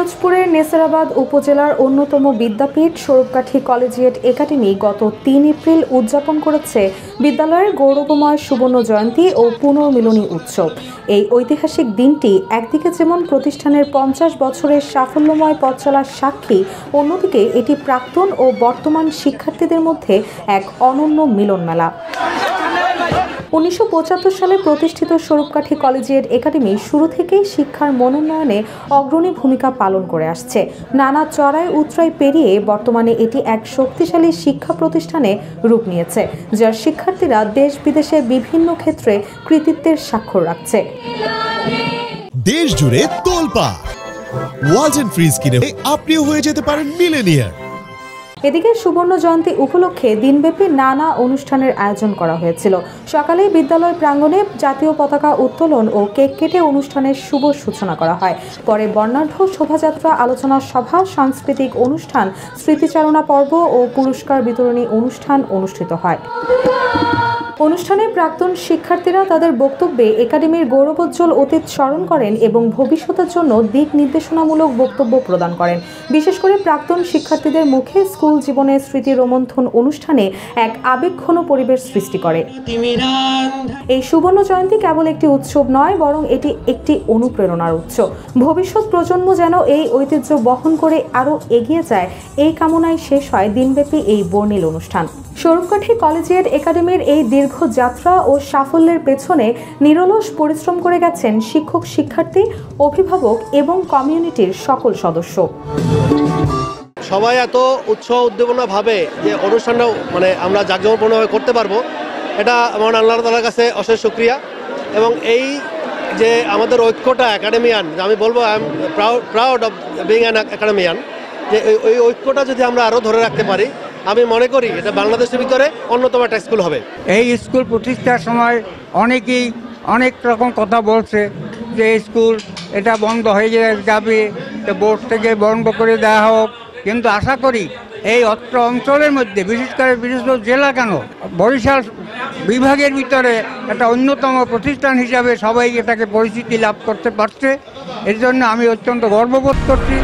পিরোজপুরের নেসারাবাদ উপজেলার অন্যতম বিদ্যাপীঠ স্বরূপকাঠি কলেজিয়েট একাডেমি গত ৩ এপ্রিল উদযাপন করেছে বিদ্যালয়ের গৌরবময় সুবর্ণ জয়ন্তী ও পুনর্মিলনী উৎসব। এই ঐতিহাসিক দিনটি একদিকে যেমন প্রতিষ্ঠানের ৫০ বছরের সাফল্যময় পথ চলার সাক্ষী, অন্যদিকে এটি প্রাক্তন ও বর্তমান শিক্ষার্থীদের মধ্যে এক অনন্য মিলন মেলা। ১৯৭৫ সালে প্রতিষ্ঠিত স্বরূপকাঠি কলেজিয়েট একাডেমি শুরু থেকেই শিক্ষার মনোন্নয়নে অগ্রণী ভূমিকা পালন করে আসছে। নানা চড়াই উতরাই পেরিয়ে বর্তমানে এটি এক শক্তিশালী শিক্ষা প্রতিষ্ঠানে রূপ নিয়েছে, যার শিক্ষার্থীরা দেশ বিদেশে বিভিন্ন ক্ষেত্রে কৃতিত্বের স্বাক্ষর রাখছে। দেশ জুড়ে তোলপাড় ওয়ালজ এন্ড ফ্রিজ কিনে আপনিও হয়ে যেতে পারেন মিলেনিয়ার। এদিকে সুবর্ণ জয়ন্তী উপলক্ষে দিনব্যাপী নানা অনুষ্ঠানের আয়োজন করা হয়েছিল। সকালে বিদ্যালয় প্রাঙ্গণে জাতীয় পতাকা উত্তোলন ও কেক কেটে অনুষ্ঠানের শুভ সূচনা করা হয়। পরে বর্ণাঢ্য শোভাযাত্রা, আলোচনা সভা, সাংস্কৃতিক অনুষ্ঠান, স্মৃতিচারণা পর্ব ও পুরস্কার বিতরণী অনুষ্ঠান অনুষ্ঠিত হয়। অনুষ্ঠানে প্রাক্তন শিক্ষার্থীরা তাদের বক্তব্যে একাডেমির গৌরবোজ্জ্বল অতীত স্মরণ করেন এবং ভবিষ্যতের জন্য দিক নির্দেশনামূলক বক্তব্য প্রদান করেন। বিশেষ করে প্রাক্তন শিক্ষার্থীদের মুখে স্কুল জীবনের স্মৃতি রোমন্থন অনুষ্ঠানে এক আবেগঘন পরিবেশ সৃষ্টি করে। এই সুবর্ণ জয়ন্তী কেবল একটি উৎসব নয়, বরং এটি একটি অনুপ্রেরণার উৎস। ভবিষ্যৎ প্রজন্ম যেন এই ঐতিহ্য বহন করে আরও এগিয়ে যায়, এই কামনায় শেষ হয় দিনব্যাপী এই বর্ণিল অনুষ্ঠান। স্বরূপকাঠি কলেজিয়েট একাডেমির এই দীর্ঘ যাত্রা ও সাফল্যের পেছনে নিরলস পরিশ্রম করে গেছেন শিক্ষক, শিক্ষার্থী, অভিভাবক এবং কমিউনিটির সকল সদস্য। সবাই এত উৎসাহ উদ্দীপনা ভাবে যে অনুষ্ঠানটা আমরা জাঁকজমকপূর্ণভাবে করতে পারবো, এটা আমার আল্লাহ তাআলার কাছে অশেষ শুকরিয়া। এবং এই যে আমাদের ঐক্যটা একাডেমিয়ান, আমি বলবো I am proud of being an academian, যে এই ঐক্যটা যদি আমরা আরও ধরে রাখতে পারি, আমি মনে করি এটা বাংলাদেশের ভিতরে অন্যতম একটা স্কুল হবে। এই স্কুল প্রতিষ্ঠার সময় অনেকেই অনেক রকম কথা বলছে যে স্কুল এটা বন্ধ হয়ে যাবে, বোর্ড থেকে বন্ধ করে দেওয়া হোক, কিন্তু আশা করি এই অত্র অঞ্চলের মধ্যে বিশেষ জেলা কেন বরিশাল বিভাগের ভিতরে একটা অন্যতম প্রতিষ্ঠান হিসাবে সবাই এটাকে পরিচিতি লাভ করতে পারছে। এর জন্য আমি অত্যন্ত গর্ববোধ করছি।